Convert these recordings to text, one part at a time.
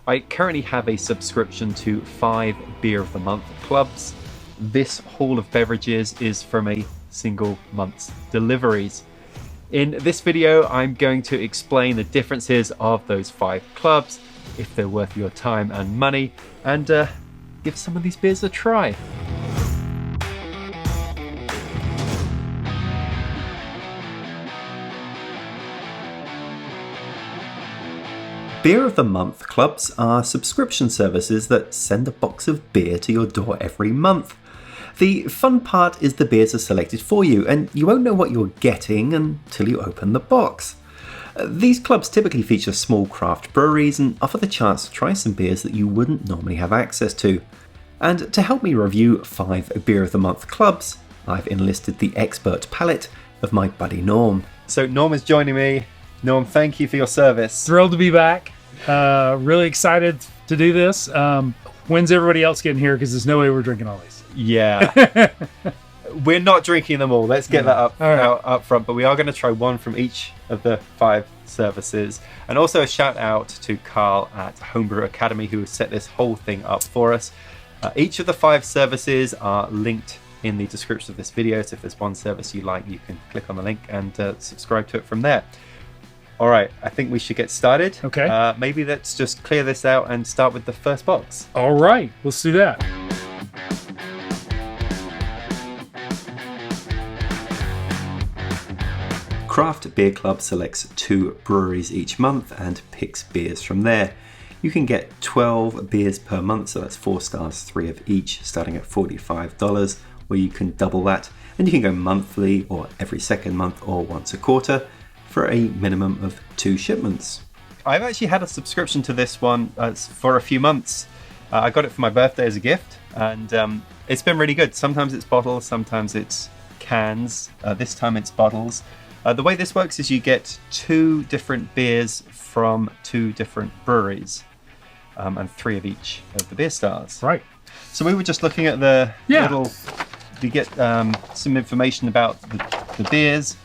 I currently have a subscription to 5 Beer of the Month clubs. This haul of beverages is from a single month's deliveries. In this video, I'm going to explain the differences of those 5 clubs, if they're worth your time and money, and give some of these beers a try. Beer of the Month clubs are subscription services that send a box of beer to your door every month. The fun part is the beers are selected for you, and you won't know what you're getting until you open the box. These clubs typically feature small craft breweries and offer the chance to try some beers that you wouldn't normally have access to. And to help me review 5 Beer of the Month clubs, I've enlisted the expert palate of my buddy Norm. So Norm is joining me. Norm, thank you for your service. Thrilled to be back. Really excited to do this. When's everybody else getting here? Because there's no way we're drinking all these. Yeah. We're not drinking them all. Let's get that up front. But we are going to try one from each of the 5 services. And also a shout out to Carl at Homebrew Academy who has set this whole thing up for us. Each of the 5 services are linked in the description of this video. So if there's one service you like, you can click on the link and subscribe to it from there. All right, I think we should get started. Okay. Maybe let's just clear this out and start with the first box. All right, let's do that. Craft Beer Club selects 2 breweries each month and picks beers from there. You can get 12 beers per month, so that's 4 stars, 3 of each, starting at $45, or you can double that, and you can go monthly or every second month or once a quarter, for a minimum of 2 shipments. I've actually had a subscription to this one for a few months. I got it for my birthday as a gift, and it's been really good. Sometimes it's bottles, sometimes it's cans. This time it's bottles. The way this works is you get 2 different beers from 2 different breweries, and 3 of each of the beer stars. Right. So we were just looking at the little. You get some information about the beers.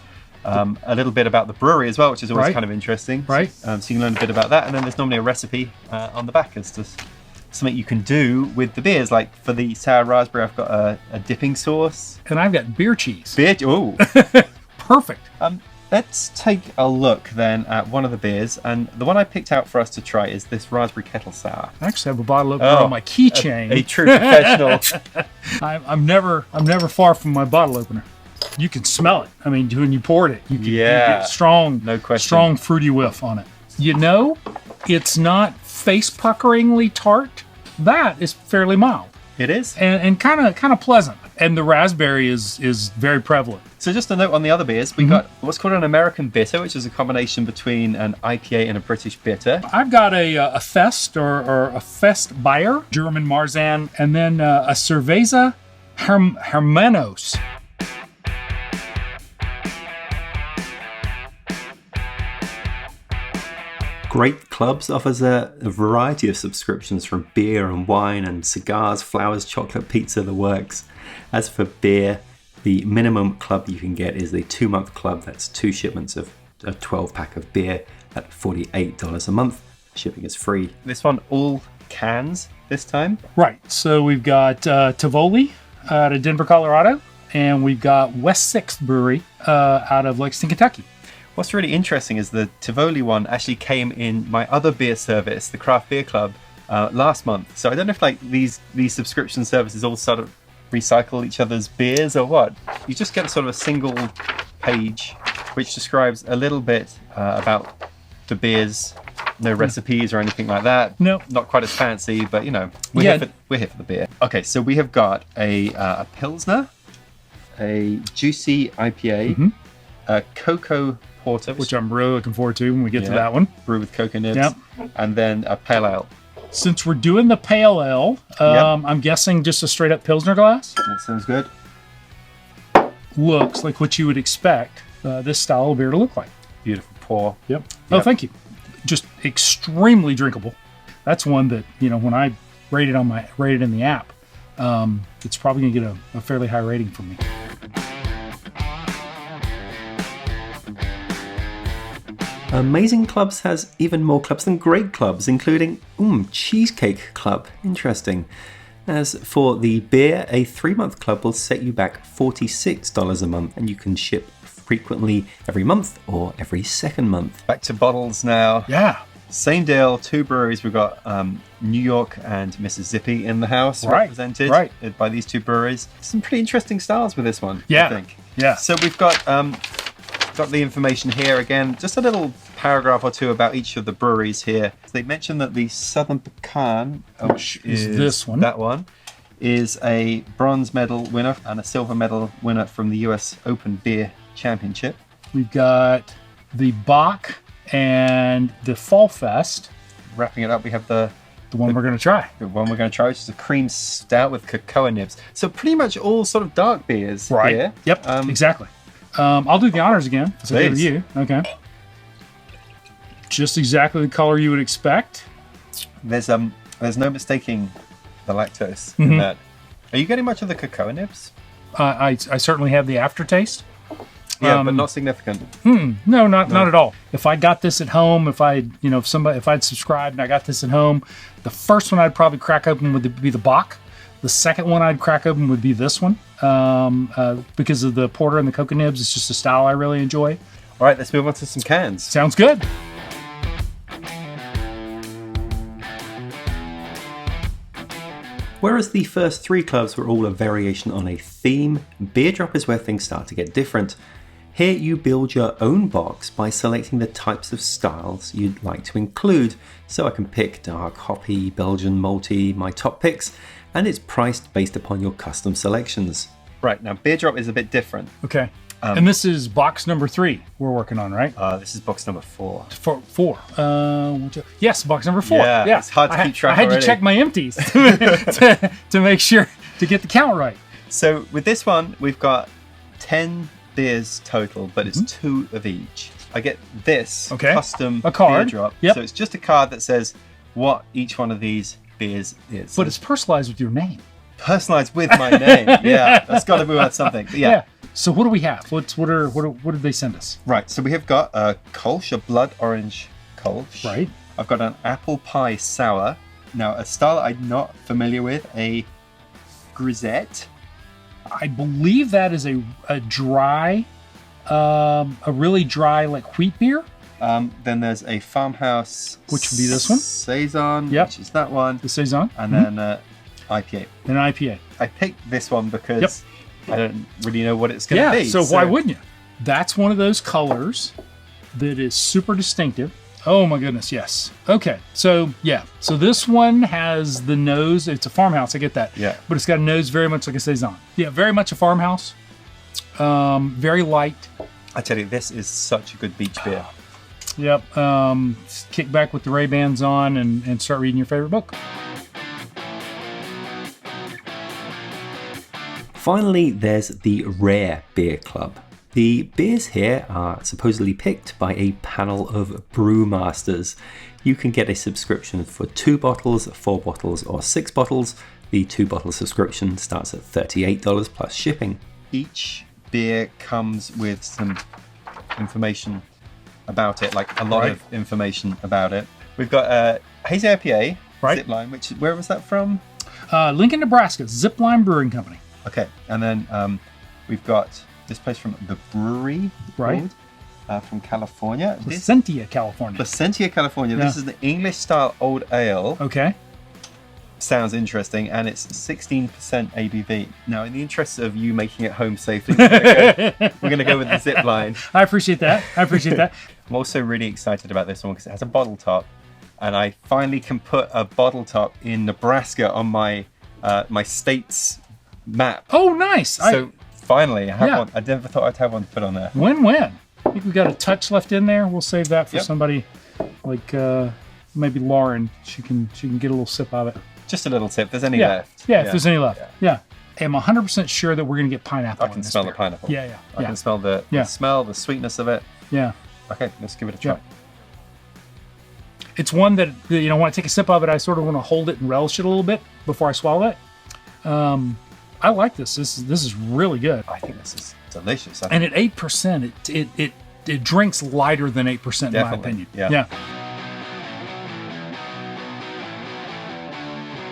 A little bit about the brewery as well, which is always kind of interesting. Right. So you can learn a bit about that, and then there's normally a recipe on the back as to something you can do with the beers. Like for the sour raspberry, I've got a dipping sauce. And I've got beer cheese. Oh, Perfect. let's take a look then at one of the beers, and the one I picked out for us to try is this raspberry kettle sour. I actually have a bottle opener on my keychain. A true professional. I'm never far from my bottle opener. You can smell it. I mean, when you poured it, you get strong, no question, strong fruity whiff on it. You know, it's not face-puckeringly tart. That is fairly mild. It is, and kind of pleasant. And the raspberry is very prevalent. So just a note on the other beers, we got what's called an American bitter, which is a combination between an IPA and a British bitter. I've got a Fest or a Fest Bayer, German Marzen, and then a Cerveza Hermanos. Great Clubs offers a variety of subscriptions from beer and wine and cigars, flowers, chocolate, pizza, the works. As for beer, the minimum club you can get is the 2-month club. That's 2 shipments of a 12-pack of beer at $48 a month. Shipping is free. This one, all cans this time. Right, so we've got Tivoli out of Denver, Colorado, and we've got West 6th Brewery out of Lexington, Kentucky. What's really interesting is the Tivoli one actually came in my other beer service, the Craft Beer Club, last month. So I don't know if like these subscription services all sort of recycle each other's beers or what. You just get sort of a single page which describes a little bit about the beers. No recipes or anything like that. No. Not quite as fancy, but you know, we're here for the beer. Okay, so we have got a Pilsner, a Juicy IPA, a Cocoa Porter, which I'm really looking forward to when we get to that one. Brew with cocoa nibs, and then a Pale Ale. Since we're doing the Pale Ale, I'm guessing just a straight up Pilsner glass. That sounds good. Looks like what you would expect this style of beer to look like. Beautiful pour. Yep. Oh, thank you. Just extremely drinkable. That's one that, you know, when I rate it in the app, it's probably gonna get a fairly high rating from me. Amazing Clubs has even more clubs than great clubs, including Cheesecake Club. Interesting. As for the beer, a 3-month club will set you back $46 a month, and you can ship frequently every month or every second month. Back to bottles now. Yeah. Same deal, 2 breweries. We've got New York and Mississippi in the house, represented by these 2 breweries. Some pretty interesting styles with this one, I think. Yeah. So we've got the information here again, just a little paragraph or 2 about each of the breweries here. They mentioned that the Southern Pecan, which is this one, that one, is a bronze medal winner and a silver medal winner from the US Open Beer Championship. We've got the Bach and the Fall Fest. Wrapping it up, we have the one we're going to try. The one we're going to try, which is a cream stout with cocoa nibs. So pretty much all sort of dark beers here. Yep, exactly. I'll do the honors again. So good with you. Okay. Just exactly the color you would expect. There's no mistaking the lactose in that. Are you getting much of the cocoa nibs? I certainly have the aftertaste. Yeah, but not significant. No, not at all. If I got this at home, if I'd subscribed and I got this at home, the first one I'd probably crack open would be the Bach. The second one I'd crack open would be this one, because of the porter and the cocoa nibs. It's just a style I really enjoy. All right, let's move on to some cans. Sounds good. Whereas the first 3 clubs were all a variation on a theme, Beer Drop is where things start to get different. Here you build your own box by selecting the types of styles you'd like to include. So I can pick dark, hoppy, Belgian, malty, my top picks, and it's priced based upon your custom selections. Right, now Beer Drop is a bit different. Okay. And this is box number 3 we're working on, right? This is box number 4. 4. Yes, box number 4. Yeah, it's hard to keep track I had to check my empties to make sure to get the count right. So with this one, we've got 10 beers total, but it's 2 of each. I get this custom card. Beer Drop. Yep. So it's just a card that says what each one of these beers is. But it's personalized with your name. Personalized with my name. Yeah, that's got to be worth something. But yeah. So what do we have? What did they send us? Right. So we have got a Kolsch, a blood orange Kolsch. Right. I've got an apple pie sour. Now a style I'm not familiar with, a grisette. I believe that is a dry, a really dry like wheat beer. Then there's a farmhouse, which would be this one. Saison, which is that one. The Saison. And then IPA. An IPA. I picked this one because I don't really know what it's going to be. So why wouldn't you? That's one of those colors that is super distinctive. Oh my goodness, yes. Okay, so so this one has the nose. It's a farmhouse, I get that. Yeah. But it's got a nose very much like a Saison. Yeah, very much a farmhouse. Very light. I tell you, this is such a good beach beer. Yep. Kick back with the Ray-Bans on and start reading your favorite book. Finally, there's the Rare Beer Club. The beers here are supposedly picked by a panel of brewmasters. You can get a subscription for 2 bottles, 4 bottles, or 6 bottles. The 2-bottle subscription starts at $38 plus shipping. Each beer comes with some information about it, like a lot of information about it. We've got a Hazy IPA, Zipline, where was that from? Lincoln, Nebraska, Zipline Brewing Company. Okay, and then we've got this place from the brewery, from California. Placentia, California. Placentia, California. Yeah. This is the English style old ale. Okay. Sounds interesting, and it's 16% ABV. Now, in the interest of you making it home safely, we're going to go with the Zipline. I appreciate that. I'm also really excited about this one because it has a bottle top, and I finally can put a bottle top in Nebraska on my my state's map. Oh, nice! So finally, I have one. I never thought I'd have one to put on there. Win-win. I think we got a touch left in there. We'll save that for somebody like maybe Lauren. She can get a little sip of it. Just a little sip. If there's any left. Yeah, if there's any left. Yeah. I'm 100% sure that we're going to get pineapple. I can smell the pineapple. Yeah. I can smell the smell, the sweetness of it. Yeah. Okay, let's give it a try. It's one that, when I take a sip of it, I sort of want to hold it and relish it a little bit before I swallow it. I like this. This is really good. I think this is delicious. And at 8%, it drinks lighter than 8% in my opinion. Yeah.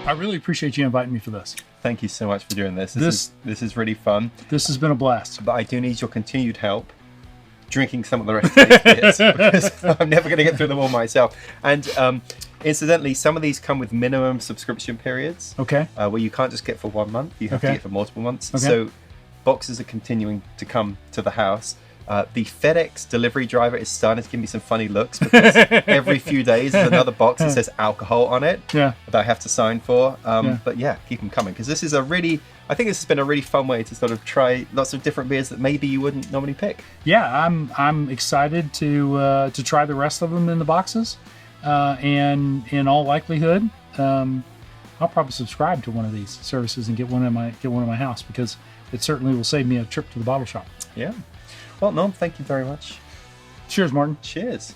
I really appreciate you inviting me for this. Thank you so much for doing this. This is really fun. This has been a blast. But I do need your continued help drinking some of the rest of these beers because I'm never going to get through them all myself. And incidentally, some of these come with minimum subscription periods. Okay. Where you can't just get for 1 month. You have to get for multiple months. Okay. So boxes are continuing to come to the house. The FedEx delivery driver is starting to give me some funny looks because every few days there's another box that says alcohol on it that I have to sign for. But yeah, keep them coming because this is I think this has been a really fun way to sort of try lots of different beers that maybe you wouldn't normally pick. Yeah, I'm excited to try the rest of them in the boxes, and in all likelihood, I'll probably subscribe to one of these services and get one in my house because it certainly will save me a trip to the bottle shop. Yeah. Well, Norm, thank you very much. Cheers, Martin. Cheers.